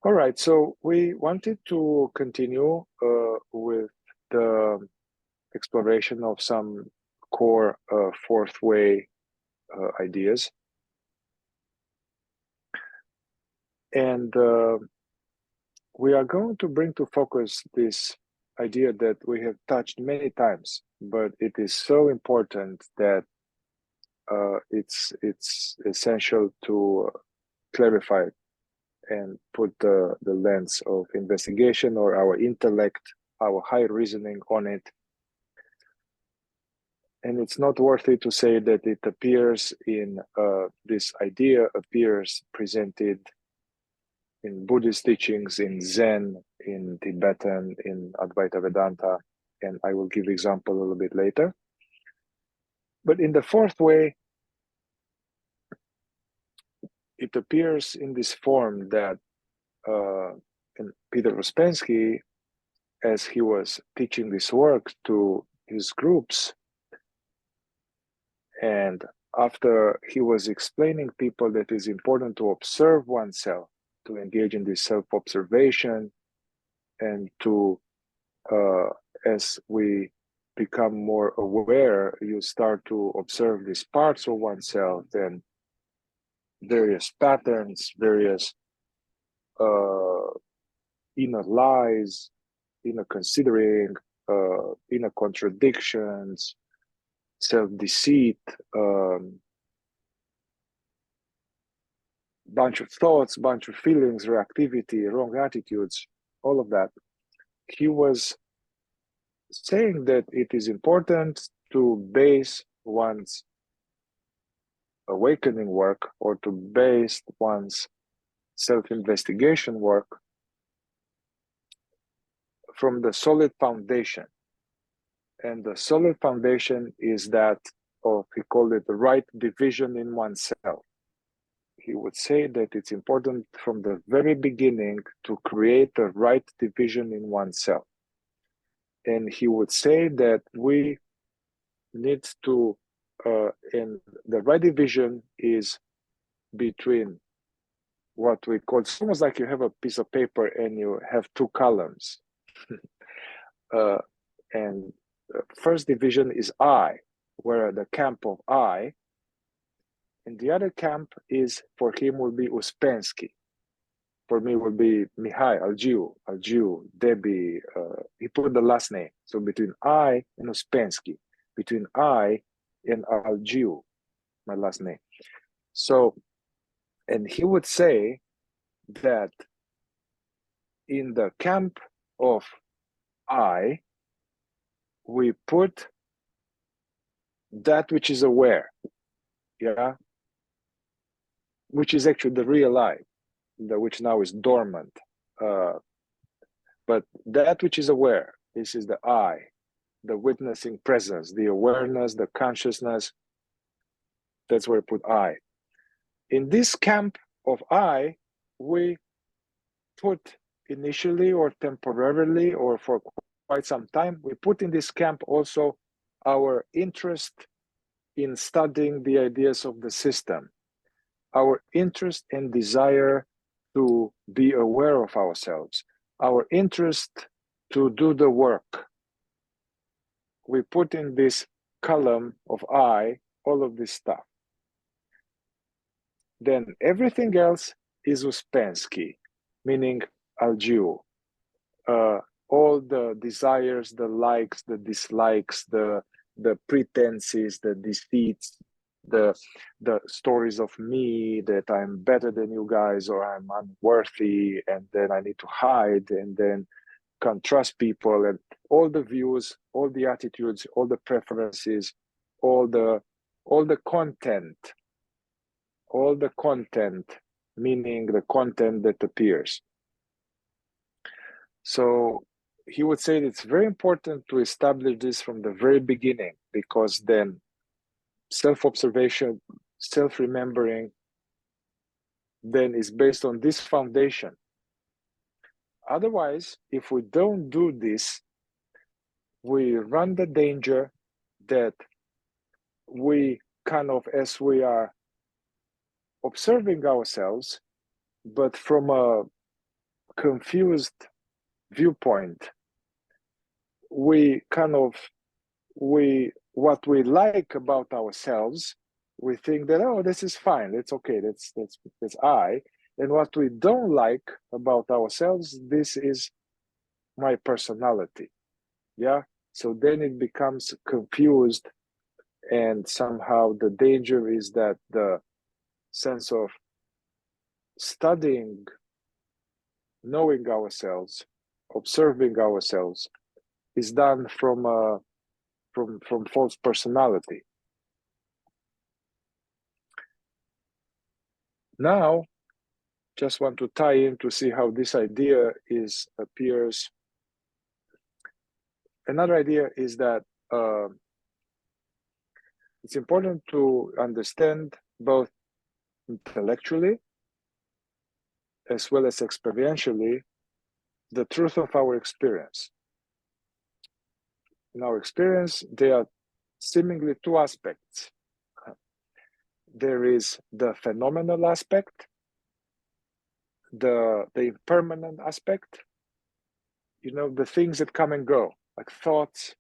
All right, so we wanted to continue with the exploration of some core fourth way ideas. And we are going to bring to focus this idea that we have touched many times, but it is so important that it's essential to clarify and put the lens of investigation or our intellect, our high reasoning on it. And it's not worthy to say that it appears in this idea appears presented in Buddhist teachings, in Zen, in Tibetan, in Advaita Vedanta, and I will give example a little bit later. But in the fourth way, it appears in this form that Peter Uspensky, as he was teaching this work to his groups, and after he was explaining people that it's important to observe oneself, to engage in this self-observation, and to, as we become more aware, you start to observe these parts of oneself and various patterns, various inner lies, inner considering, inner contradictions, self-deceit, bunch of thoughts, bunch of feelings, reactivity, wrong attitudes, all of that. He was saying that it is important to base one's awakening work or to base one's self-investigation work from the solid foundation. And the solid foundation is that of, he called it the right division in oneself. He would say that it's important from the very beginning to create a right division in oneself. And he would say that we need to, and the right division is between what we call, it's almost like you have a piece of paper and you have two columns. And first division is I, where the camp of I, and the other camp is, for him, will be Uspensky. For me, will be Mihai Algiu, Debbie. He put the last name. So between I and Uspensky, between I and Algiu, my last name. So, and he would say that in the camp of I, we put that which is aware, yeah, which is actually the real I, which now is dormant. But that which is aware, this is the I, the witnessing presence, the awareness, the consciousness. That's where I put I. In this camp of I, we put initially or temporarily or for quite some time, we put in this camp also our interest in studying the ideas of the system, our interest and desire to be aware of ourselves, our interest to do the work. We put in this column of I, all of this stuff. Then everything else is Uspensky, meaning Algiu. All the desires, the likes, the dislikes, the pretenses, the deceits, the stories of me that I'm better than you guys or I'm unworthy and then I need to hide and then can't trust people, and all the views, all the attitudes, all the preferences, all the content, meaning the content that appears. So he would say it's very important to establish this from the very beginning, because then self-observation, self-remembering, then is based on this foundation. Otherwise, if we don't do this, we run the danger that we kind of, as we are observing ourselves, but from a confused viewpoint, we kind of, what we like about ourselves, we think that, oh, this is fine, that's okay, that's I. And what we don't like about ourselves, this is my personality. Yeah. So then it becomes confused, and somehow the danger is that the sense of studying, knowing ourselves, observing ourselves is done from false personality. Now, just want to tie in to see how this idea appears. Another idea is that it's important to understand both intellectually as well as experientially the truth of our experience. In our experience, there are seemingly two aspects. There is the phenomenal aspect, the impermanent aspect, the things that come and go, like thoughts,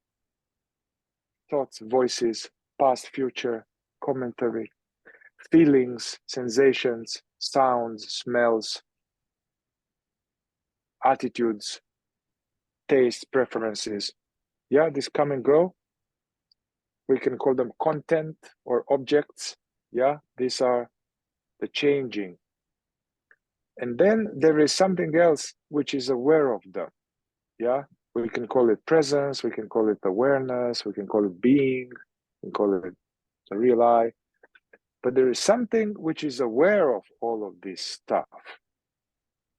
voices, past, future, commentary, feelings, sensations, sounds, smells, attitudes, tastes, preferences. Yeah, these come and go. We can call them content or objects. Yeah, these are the changing. And then there is something else which is aware of them. Yeah, we can call it presence, we can call it awareness, we can call it being, we can call it the real I. But there is something which is aware of all of this stuff.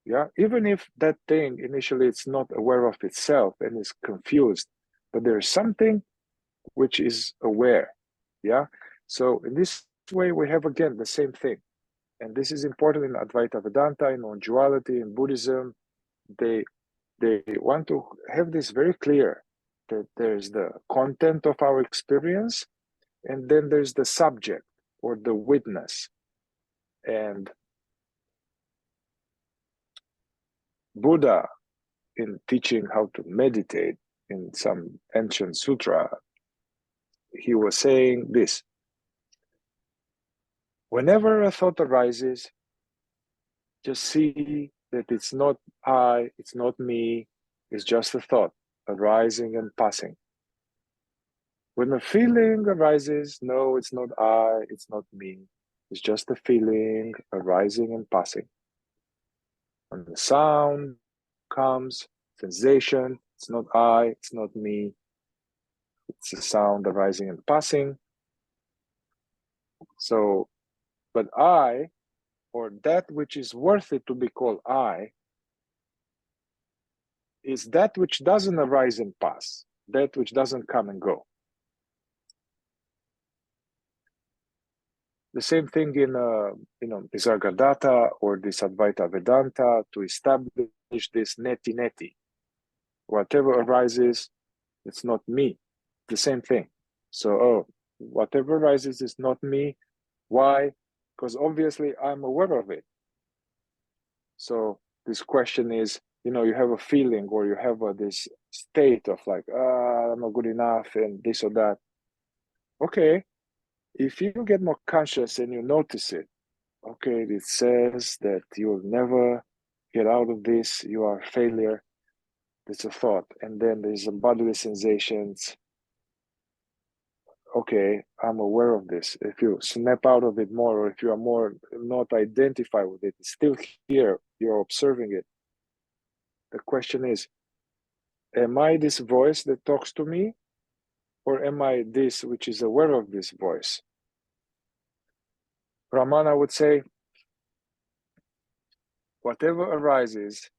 Yeah, even if that thing initially it's not aware of itself and is confused, but there is something which is aware. Yeah, so in this way we have again the same thing, and this is important in Advaita Vedanta, in Non-Duality, in Buddhism. They want to have this very clear, that there's the content of our experience, and then there's the subject or the witness. And Buddha, in teaching how to meditate in some ancient sutra, he was saying this: whenever a thought arises, just see that it's not I, it's not me, it's just a thought arising and passing. When a feeling arises, no, it's not I, it's not me, it's just a feeling arising and passing. When the sound comes, sensation, it's not I, it's not me, it's a sound arising and passing. So, but I, or that which is worthy to be called I, is that which doesn't arise and pass, that which doesn't come and go. The same thing in Nisargadatta or this Advaita Vedanta, to establish this neti. Whatever arises, it's not me. The same thing. So, whatever arises is not me. Why? Because obviously I'm aware of it. So this question is, you have a feeling, or you have this state of like, I'm not good enough and this or that. Okay, if you get more conscious and you notice it, okay, it says that you'll never get out of this, you are a failure. It's a thought. And then there's a bodily sensations. Okay, I'm aware of this. If you snap out of it more, or if you are more not identified with it, it's still here, you're observing it. The question is, am I this voice that talks to me, or am I this which is aware of this voice? Ramana would say, whatever arises,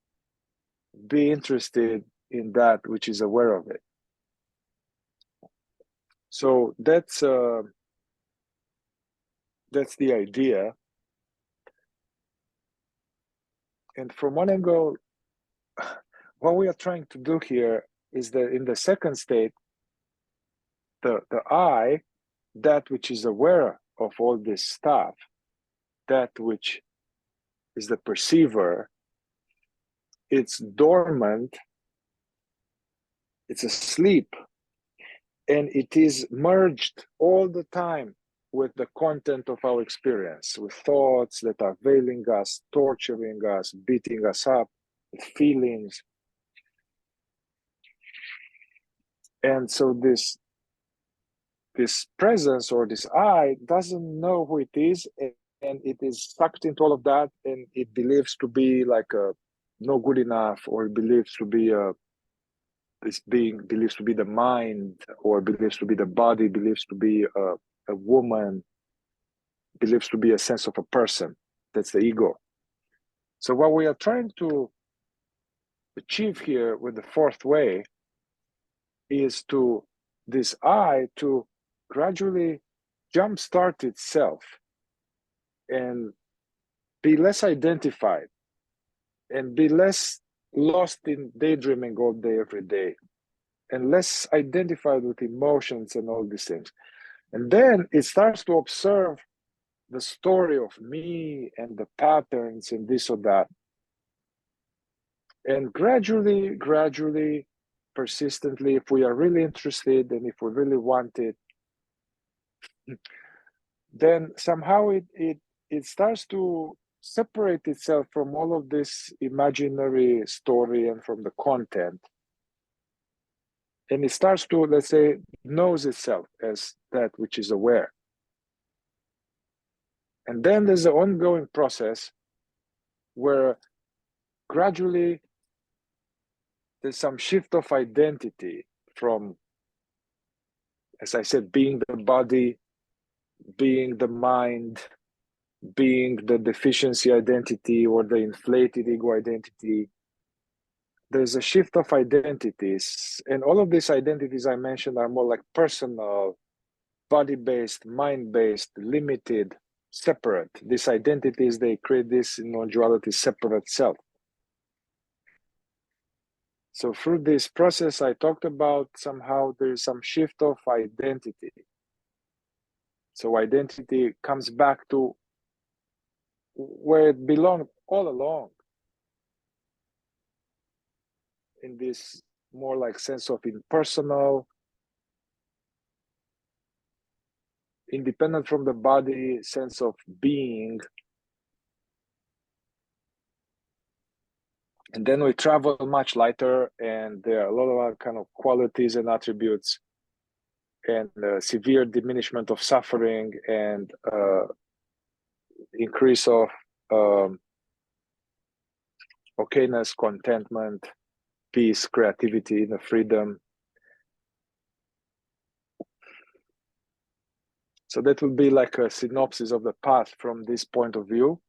be interested in that which is aware of it. So that's the idea. And from one angle, what we are trying to do here is that in the second state, the I, that which is aware of all this stuff, that which is the perceiver, it's dormant, it's asleep, and it is merged all the time with the content of our experience, with thoughts that are veiling us, torturing us, beating us up, with feelings. And so this presence or this I doesn't know who it is, and it is sucked into all of that, and it believes to be like a no good enough, or it believes to be this being believes to be the mind, or believes to be the body, believes to be a woman, believes to be a sense of a person. That's the ego. So what we are trying to achieve here with the fourth way is to this I to gradually jumpstart itself and be less identified and be less lost in daydreaming all day, every day, and less identified with emotions and all these things. And then it starts to observe the story of me and the patterns and this or that. And gradually, persistently, if we are really interested and if we really want it, then somehow it starts to separate itself from all of this imaginary story and from the content. And it starts to, let's say, knows itself as that which is aware. And then there's an ongoing process where gradually there's some shift of identity from, as I said, being the body, being the mind, being the deficiency identity or the inflated ego identity. There's a shift of identities, and all of these identities I mentioned are more like personal, body-based, mind-based, limited, separate. These identities, they create this non-duality separate self. So through this process I talked about, somehow there's some shift of identity. So identity comes back to where it belonged all along, in this more like sense of impersonal, independent from the body sense of being. And then we travel much lighter, and there are a lot of other kind of qualities and attributes, and severe diminishment of suffering, and increase of okayness, contentment, peace, creativity, inner freedom. So that will be like a synopsis of the path from this point of view.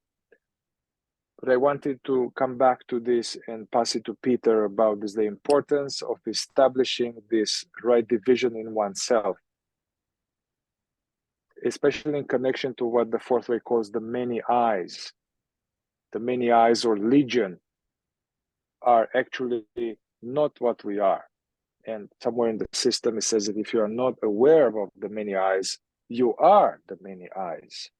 But I wanted to come back to this and pass it to Peter about this, the importance of establishing this right division in oneself, especially in connection to what the fourth way calls the many eyes. The many eyes or legion are actually not what we are. And somewhere in the system it says that if you are not aware of the many eyes, you are the many eyes.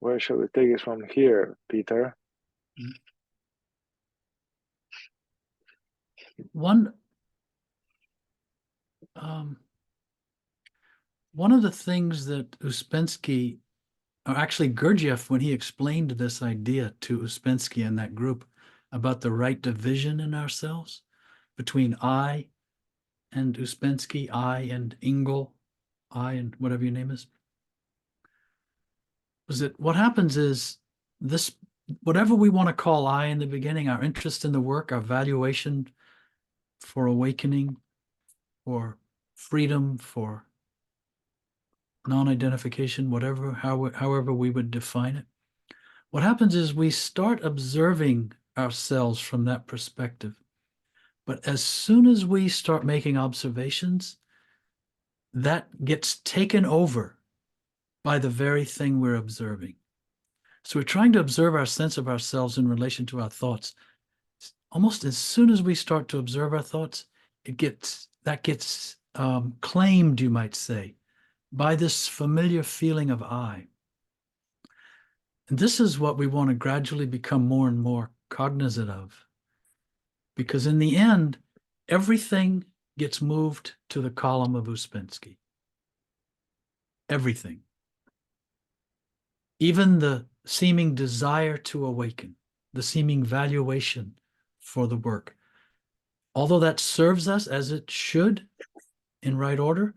Where shall we take it from here, Peter? One of the things that Uspensky, or actually Gurdjieff, when he explained this idea to Uspensky and that group about the right division in ourselves between I and Uspensky, I and Ingle, I and whatever your name is, was that what happens is this, whatever we want to call I in the beginning, our interest in the work, our valuation for awakening, for freedom, for non-identification, whatever, however we would define it. What happens is we start observing ourselves from that perspective. But as soon as we start making observations, that gets taken over by the very thing we're observing. So we're trying to observe our sense of ourselves in relation to our thoughts. Almost as soon as we start to observe our thoughts, that gets claimed, you might say, by this familiar feeling of I. And this is what we want to gradually become more and more cognizant of. Because in the end, everything gets moved to the column of Ouspensky. Everything. Even the seeming desire to awaken, the seeming valuation for the work. Although that serves us as it should in right order,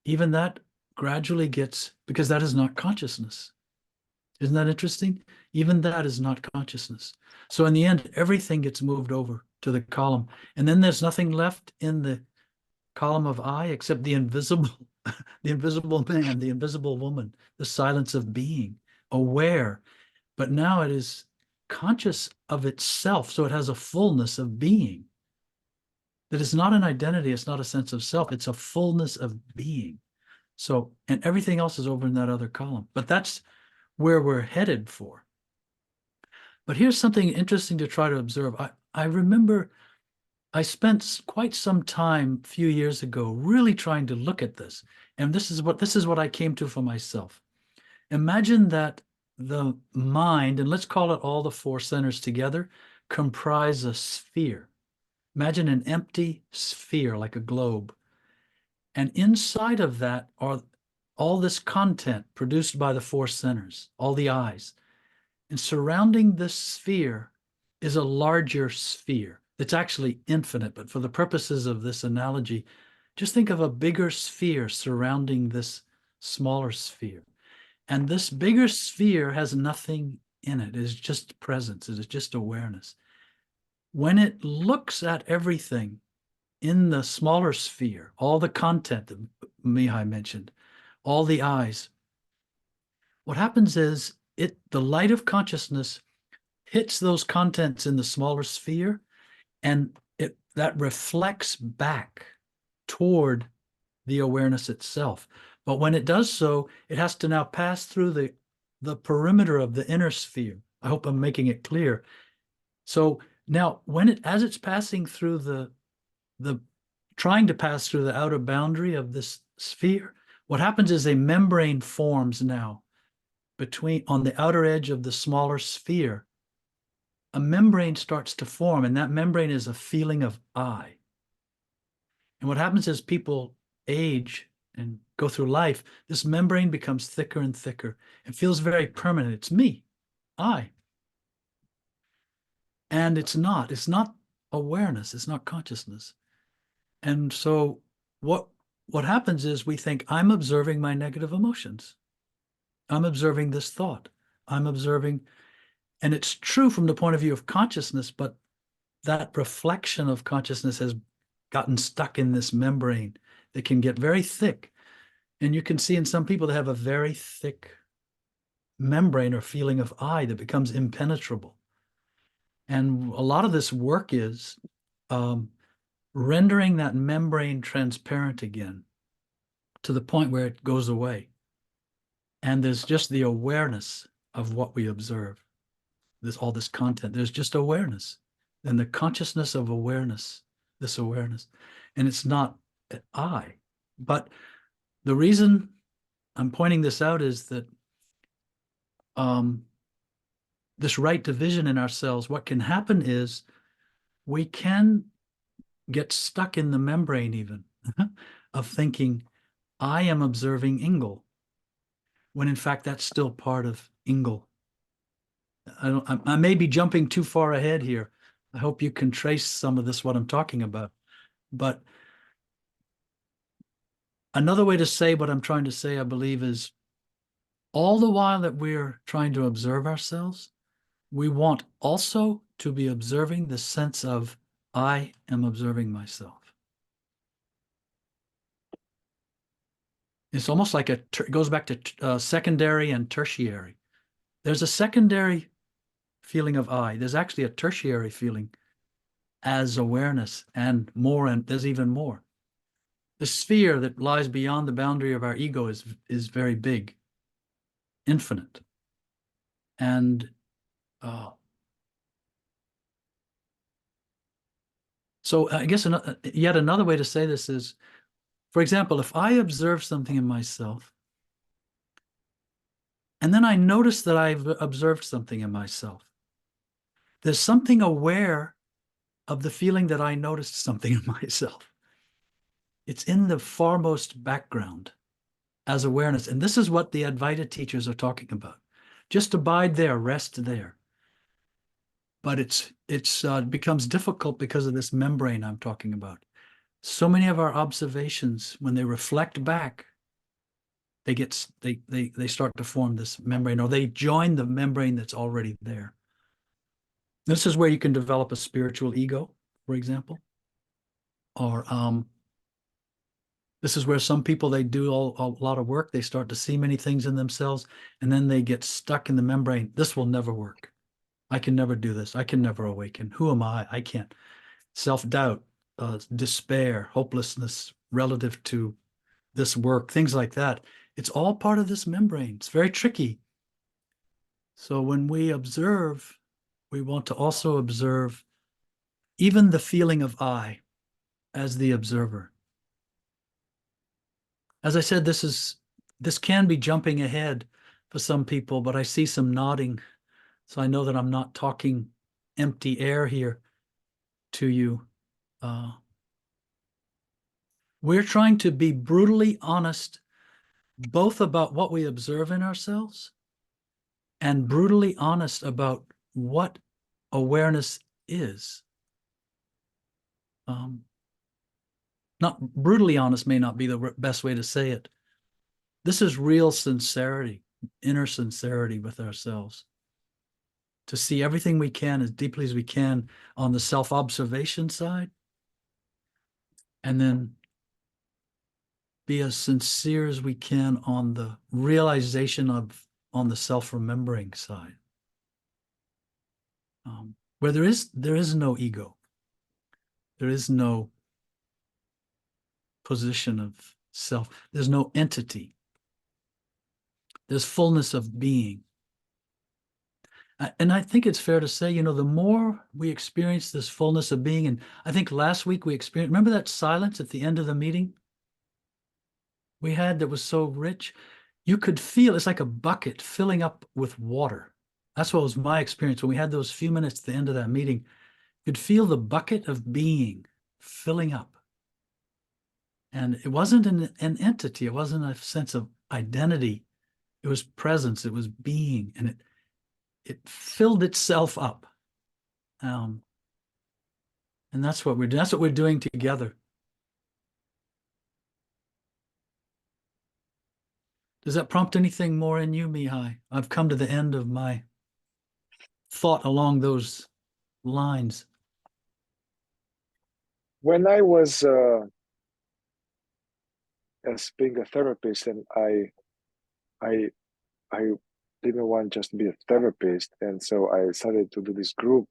even that gradually gets, because that is not consciousness. Isn't that interesting? Even that is not consciousness. So in the end, everything gets moved over to the column. And then there's nothing left in the column of I except the invisible, the invisible man, the invisible woman, the silence of being, aware. But now it is conscious of itself. So it has a fullness of being. That is not an identity. It's not a sense of self. It's a fullness of being. So, and everything else is over in that other column. But that's where we're headed for. But here's something interesting to try to observe. I remember I spent quite some time a few years ago really trying to look at this. And this is what I came to for myself. Imagine that the mind, and let's call it all the four centers together, comprise a sphere. Imagine an empty sphere like a globe. And inside of that are all this content produced by the four centers, all the eyes. And surrounding this sphere is a larger sphere that's actually infinite. But for the purposes of this analogy, just think of a bigger sphere surrounding this smaller sphere. And this bigger sphere has nothing in it. It is just presence. It is just awareness. When it looks at everything in the smaller sphere, all the content that Mihai mentioned, all the eyes, what happens is the light of consciousness hits those contents in the smaller sphere, and that reflects back toward the awareness itself. But when it does so, it has to now pass through the perimeter of the inner sphere. I hope I'm making it clear. So now, as it's passing through trying to pass through the outer boundary of this sphere, what happens is a membrane forms now on the outer edge of the smaller sphere. A membrane starts to form, and that membrane is a feeling of I. And what happens as people age and go through life, this membrane becomes thicker and thicker. It feels very permanent. It's me, I. And it's not awareness. It's not consciousness. And so what happens is we think, I'm observing my negative emotions. I'm observing this thought. I'm observing, and it's true from the point of view of consciousness, but that reflection of consciousness has gotten stuck in this membrane that can get very thick. And you can see in some people that have a very thick membrane or feeling of I that becomes impenetrable. And a lot of this work is rendering that membrane transparent again to the point where it goes away. And there's just the awareness of what we observe. All this content, there's just awareness. And the consciousness of awareness, this awareness. And it's not I. But the reason I'm pointing this out is that this right division in ourselves, what can happen is we can get stuck in the membrane even of thinking, I am observing Ingle, when in fact that's still part of Ingle. I may be jumping too far ahead here. I hope you can trace some of this, what I'm talking about. But another way to say what I'm trying to say, I believe, is all the while that we're trying to observe ourselves, we want also to be observing the sense of I am observing myself. It's almost like it goes back to secondary and tertiary. There's a secondary feeling of I. There's actually a tertiary feeling. as awareness and more, and there's even more. The sphere that lies beyond the boundary of our ego is very big, infinite. And so I guess yet another way to say this is, for example, if I observe something in myself, and then I notice that I've observed something in myself, there's something aware of the feeling that I noticed something in myself. It's in the farmost background as awareness. And this is what the Advaita teachers are talking about. Just abide there, rest there. But it becomes difficult because of this membrane I'm talking about. So many of our observations, when they reflect back, they start to form this membrane, or they join the membrane that's already there. This is where you can develop a spiritual ego, for example. Or this is where some people, they do a lot of work. They start to see many things in themselves, and then they get stuck in the membrane. This will never work. I can never do this. I can never awaken. Who am I? I can't. Self-doubt, despair, hopelessness relative to this work, things like that. It's all part of this membrane. It's very tricky. So when we observe, we want to also observe even the feeling of I as the observer. As I said, this can be jumping ahead for some people, but I see some nodding. So I know that I'm not talking empty air here to you. We're trying to be brutally honest, both about what we observe in ourselves and brutally honest about what awareness is. Not brutally honest may not be the best way to say it. This is real sincerity, inner sincerity with ourselves. To see everything we can as deeply as we can on the self-observation side, and then be as sincere as we can on the realization on the self-remembering side, where there is no ego, there is no position of self, there's no entity, there's fullness of being. And I think it's fair to say, the more we experience this fullness of being, and I think last week we experienced, remember that silence at the end of the meeting we had that was so rich? You could feel it's like a bucket filling up with water. That's what was my experience when we had those few minutes at the end of that meeting. You could feel the bucket of being filling up. And it wasn't an entity. It wasn't a sense of identity. It was presence. It was being. And it filled itself up. And that's what we're doing. That's what we're doing together. Does that prompt anything more in you, Mihai? I've come to the end of my thought along those lines. When I was as being a therapist, and I didn't want just to be a therapist, and so I started to do this group.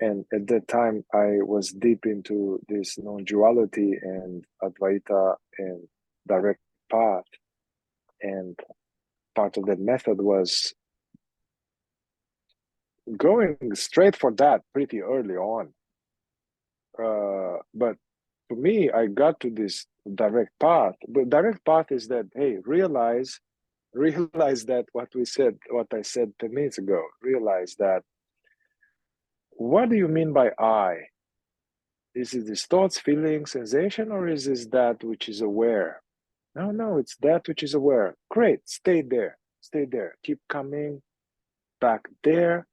And at that time, I was deep into this non-duality and Advaita and direct path. And part of that method was going straight for that pretty early on. But for me, I got to this direct path. But direct path is that, hey, realize that what I said 10 minutes ago, realize that, what do you mean by I? Is it this thoughts, feeling, sensation, or is this that which is aware? No, it's that which is aware. Great, stay there, keep coming back there.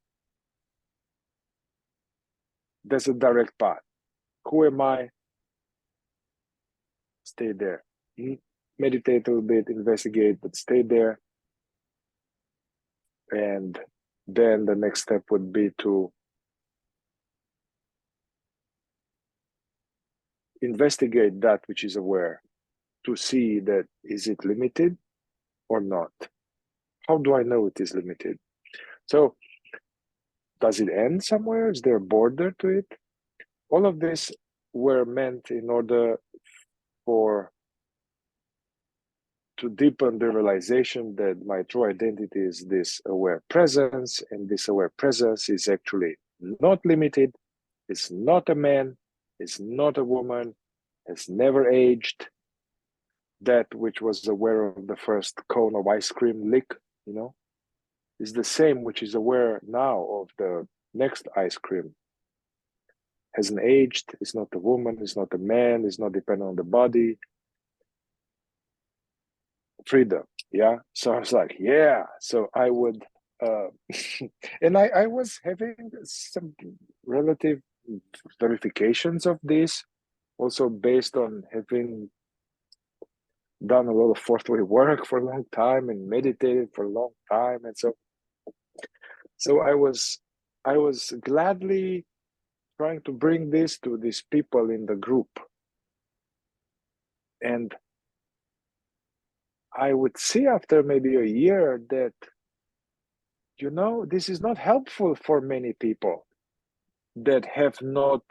There's a direct path. Who am I? Stay there. Meditate a little bit, investigate, but stay there. And then the next step would be to investigate that which is aware, to see that, is it limited or not? How do I know it is limited? So does it end somewhere? Is there a border to it? all of this were meant in order to deepen the realization that my true identity is this aware presence, and this aware presence is actually not limited, it's not a man, it's not a woman, has never aged. That which was aware of the first cone of ice cream lick, is the same which is aware now of the next ice cream. Hasn't aged, it's not a woman, it's not a man, it's not dependent on the body. Freedom, yeah. So I was like, yeah. So I would, and I was having some relative verifications of this, also based on having done a lot of fourth way work for a long time and meditated for a long time, and so I was gladly trying to bring this to these people in the group, and I would see after maybe a year that this is not helpful for many people that have not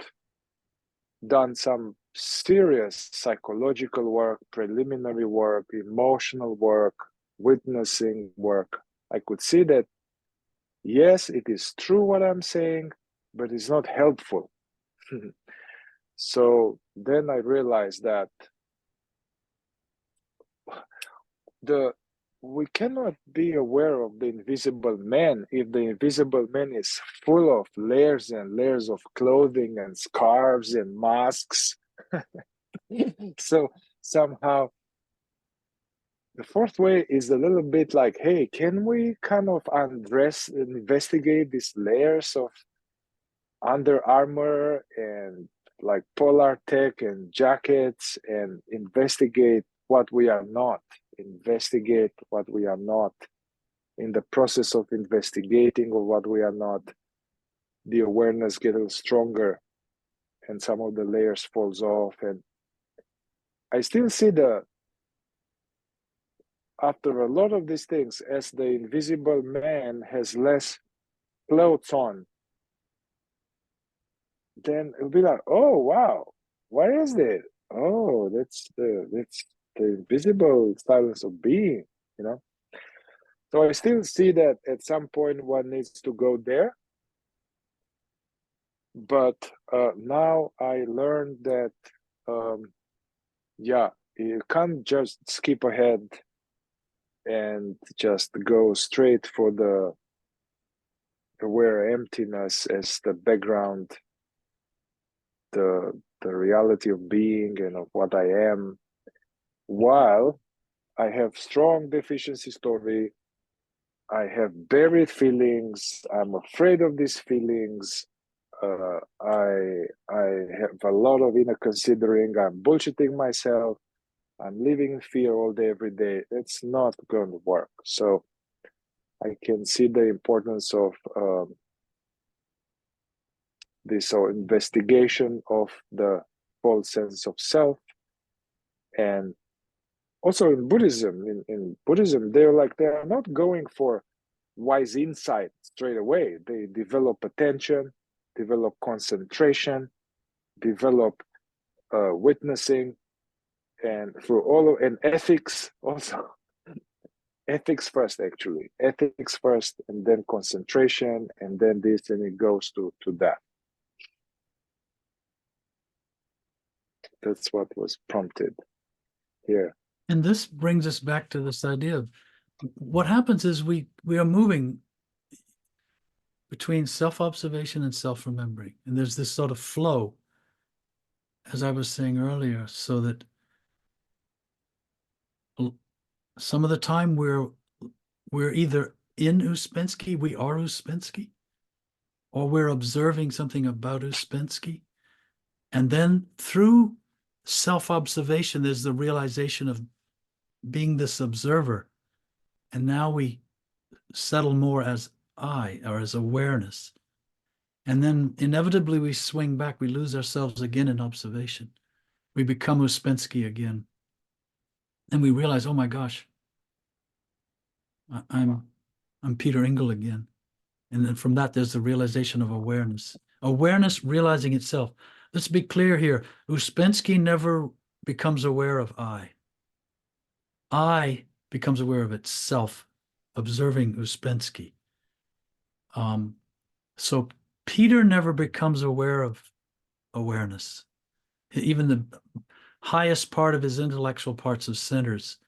done some serious psychological work, preliminary work, emotional work, witnessing work. I could see that, yes, it is true what I'm saying, but it's not helpful. So then I realized that we cannot be aware of the invisible man if the invisible man is full of layers and layers of clothing and scarves and masks. So somehow the fourth way is a little bit like, hey, can we kind of undress and investigate these layers of Under Armour and like polar tech and jackets and investigate what we are not, investigate what we are not. In the process of investigating of what we are not, the awareness gets stronger and some of the layers falls off. And I still see after a lot of these things, as the invisible man has less clothes on, then it'll be like, oh wow, what is it? Oh, that's the invisible silence of being, So I still see that at some point one needs to go there. But now I learned that, you can't just skip ahead and just go straight for the aware emptiness as the background, the reality of being and of what I am, while I have strong deficiency story, I have buried feelings, I'm afraid of these feelings, I have a lot of inner considering, I'm bullshitting myself, I'm living in fear all day, every day. It's not going to work. So I can see the importance of this investigation of the false sense of self. And also in Buddhism, in Buddhism, they are not going for wise insight straight away. They develop attention, develop concentration, develop witnessing, and through and ethics also. Ethics first, actually. Ethics first, and then concentration, and then this, and it goes to that. That's what was prompted here. And this brings us back to this idea of what happens is we are moving between self-observation and self-remembering. And there's this sort of flow, as I was saying earlier, so that some of the time we're either in Ouspensky, we are Ouspensky, or we're observing something about Ouspensky. And then through self-observation, there's the realization of being this observer. And now we settle more as I, or as awareness. And then inevitably we swing back, we lose ourselves again in observation. We become Ouspensky again. And we realize, oh my gosh, I'm Peter Ingle again. And then from that, there's the realization of awareness. Awareness realizing itself. let's be clear here. Uspensky never becomes aware of I. I becomes aware of itself, observing Uspensky. So Peter never becomes aware of awareness. Even the highest part of his intellectual parts of centers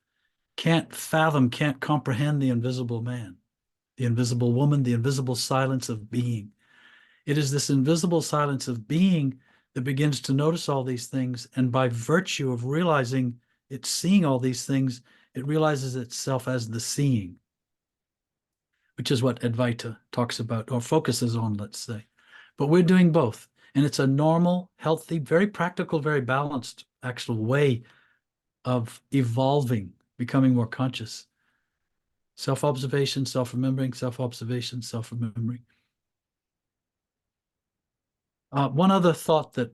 can't fathom, can't comprehend the invisible man, the invisible woman, the invisible silence of being. It is this invisible silence of being that begins to notice all these things. And by virtue of realizing it's seeing all these things, it realizes itself as the seeing, which is what Advaita talks about or focuses on, let's say. But we're doing both. And it's a normal, healthy, very practical, very balanced actual way of evolving, becoming more conscious. Self-observation, self-remembering, self-observation, self-remembering. One other thought that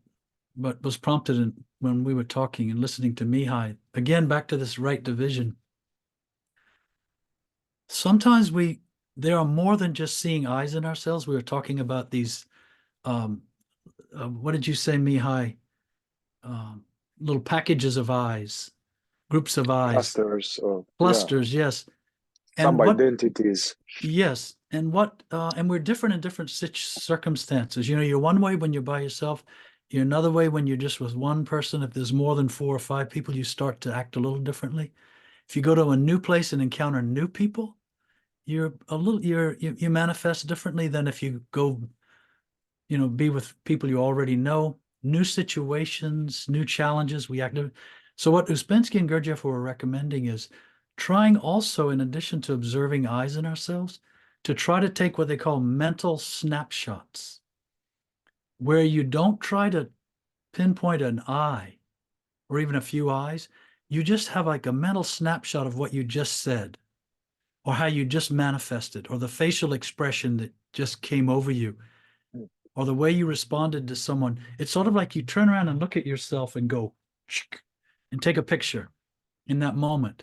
was prompted when we were talking and listening to Mihai, again, back to this right division. Sometimes there are more than just seeing eyes in ourselves. We were talking about these, what did you say, Mihai? Little packages of eyes, groups of eyes. Clusters, or Clusters, yeah. Yes. Some identities. Yes. And we're different in different circumstances. You're one way when you're by yourself. You're another way when you're just with one person. If there's more than 4 or 5 people, you start to act a little differently. If you go to a new place and encounter new people, you manifest differently than if you go, be with people you already know. New situations, new challenges, we act. So what Uspensky and Gurdjieff were recommending is trying also, in addition to observing eyes in ourselves, to try to take what they call mental snapshots, where you don't try to pinpoint an eye or even a few eyes. You just have like a mental snapshot of what you just said, or how you just manifested, or the facial expression that just came over you, or the way you responded to someone. It's sort of like you turn around and look at yourself and go, and take a picture in that moment.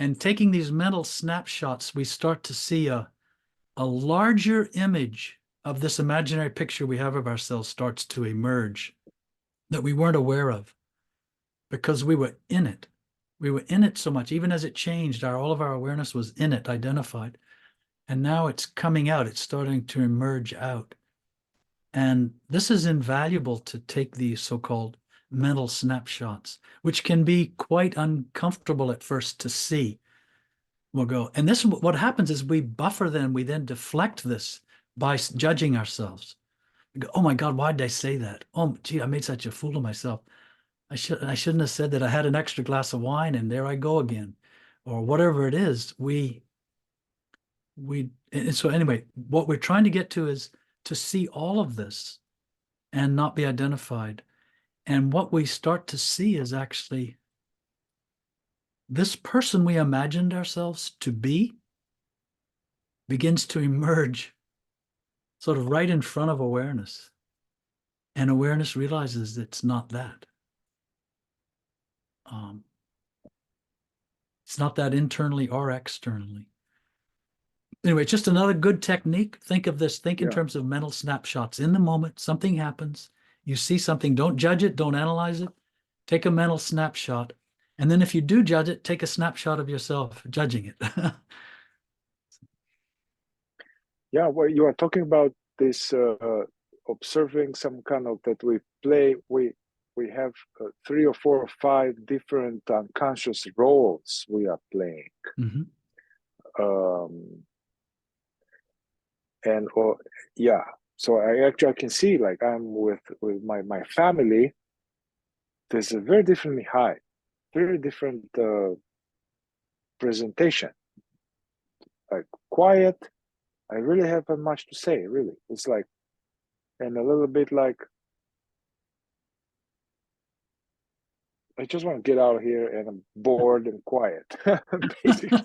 And taking these mental snapshots, we start to see a larger image of this imaginary picture we have of ourselves starts to emerge that we weren't aware of because we were in it. We were in it so much. Even as it changed, all of our awareness was in it, identified. And now it's coming out. It's starting to emerge out. And this is invaluable to take these so-called mental snapshots, which can be quite uncomfortable at first to see. We'll go, and this, what happens is we buffer them, we then deflect this by judging ourselves. We go, oh my God, why did I say that? Oh, gee, I made such a fool of myself. I shouldn't have said that. I had an extra glass of wine and there I go again. Or whatever it is, and so anyway, what we're trying to get to is to see all of this and not be identified. And what we start to see is actually this person we imagined ourselves to be begins to emerge sort of right in front of awareness. And awareness realizes it's not that. It's not that internally or externally. Anyway, just another good technique. Think of this, think in terms of mental snapshots. In the moment, something happens. You see something, don't judge it, don't analyze it. Take a mental snapshot. And then if you do judge it, take a snapshot of yourself judging it. Yeah, well, you are talking about this observing some kind of that we play. We have 3 or 4 or 5 different unconscious roles we are playing. Mm-hmm. And yeah, so I can see, like, I'm with my family. There's a very different Mihai, very different presentation. Like quiet. I really haven't much to say. Really, it's like, and a little bit like, I just want to get out of here, and I'm bored and quiet, basically.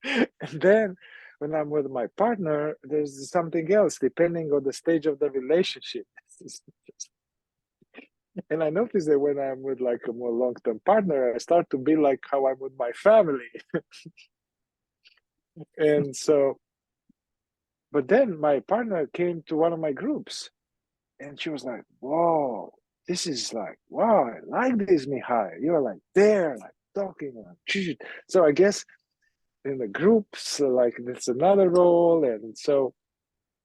And then when I'm with my partner, there's something else depending on the stage of the relationship. And I notice that when I'm with like a more long-term partner, I start to be like how I'm with my family. And so, but then my partner came to one of my groups, And she was like, whoa, this is like, wow, I like this, Mihai. You're like there, like talking. So I guess in the groups, like that's another role. And so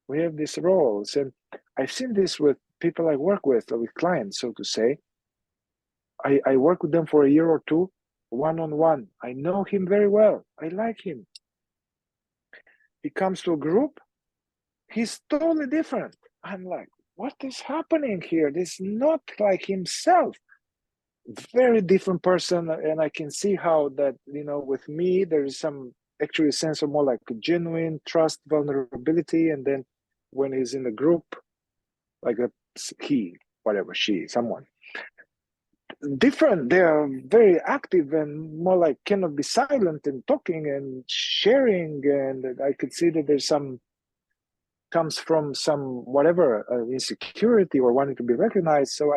we have these roles. And I've seen this with people I work with clients, so to say. I work with them for a year or two, one-on-one. I know him very well. I like him. He comes to a group, he's totally different. I'm like, what is happening here? This is not like himself. Very different person. And I can see how that, with me, there is some actually sense of more like genuine trust, vulnerability. And then when he's in the group, like he, whatever, she, someone, different. They are very active and more like cannot be silent and talking and sharing. And I could see that there's some comes from some whatever insecurity or wanting to be recognized. So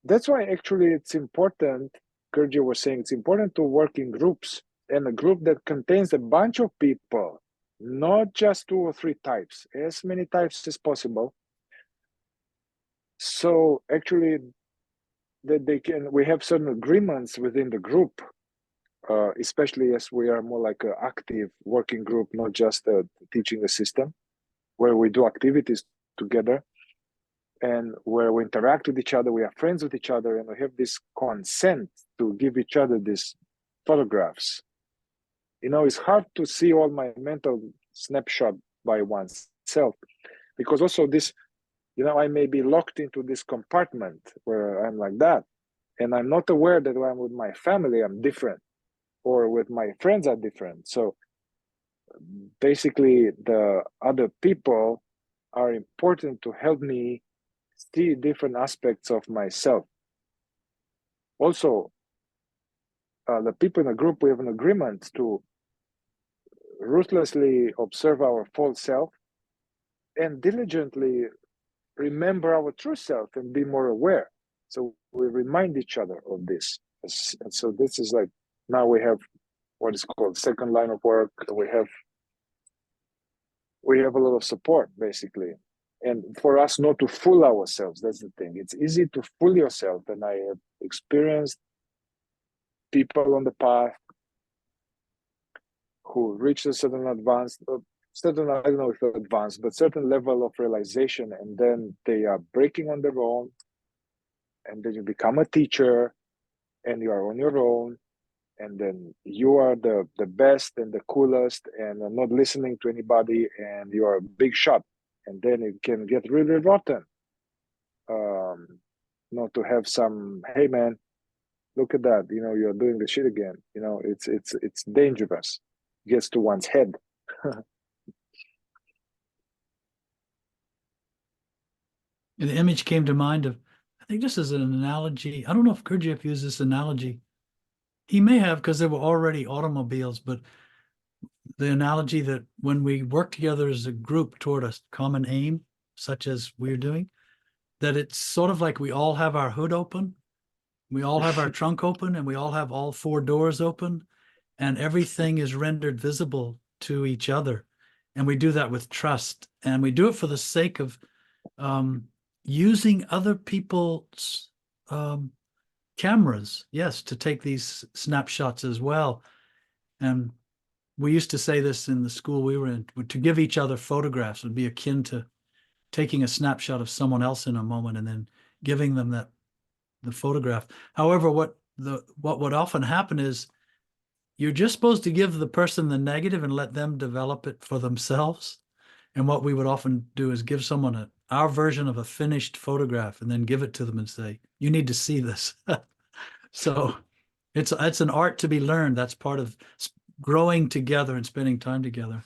that's why actually it's important. Gurdjieff was saying it's important to work in groups, and a group that contains a bunch of people, not just 2 or 3 types, as many types as possible. So actually that we have certain agreements within the group, especially as we are more like an active working group, not just teaching a system, where we do activities together and where we interact with each other, we are friends with each other, and we have this consent to give each other these photographs. It's hard to see all my mental snapshot by oneself, because also this, I may be locked into this compartment where I'm like that, and I'm not aware that when I'm with my family, I'm different, or with my friends are different. So basically, the other people are important to help me see different aspects of myself. Also, the people in the group, we have an agreement to ruthlessly observe our false self and diligently remember our true self and be more aware. So we remind each other of this. And so this is like, now we have what is called second line of work. We have a lot of support, basically. And for us not to fool ourselves, that's the thing. It's easy to fool yourself. And I have experienced people on the path who reach a certain advanced, I don't know if advanced, but certain level of realization, and then they are breaking on their own, and then you become a teacher, and you are on your own, and then you are the best and the coolest, and not listening to anybody, and you are a big shot, and then it can get really rotten. Not to have some, hey man, look at that, you're doing the shit again. It's dangerous. It gets to one's head. And the image came to mind of, I think this is an analogy. I don't know if Gurdjieff used this analogy. He may have, because there were already automobiles, but the analogy that when we work together as a group toward a common aim, such as we're doing, that it's sort of like we all have our hood open, we all have our trunk open, and we all have all 4 doors open, and everything is rendered visible to each other. And we do that with trust, and we do it for the sake of using other people's cameras, yes, to take these snapshots as well. And we used to say this in the school we were in, to give each other photographs would be akin to taking a snapshot of someone else in a moment and then giving them the photograph. However, what would often happen is you're just supposed to give the person the negative and let them develop it for themselves. And what we would often do is give someone our version of a finished photograph and then give it to them and say, you need to see this. So it's an art to be learned. That's part of growing together and spending time together.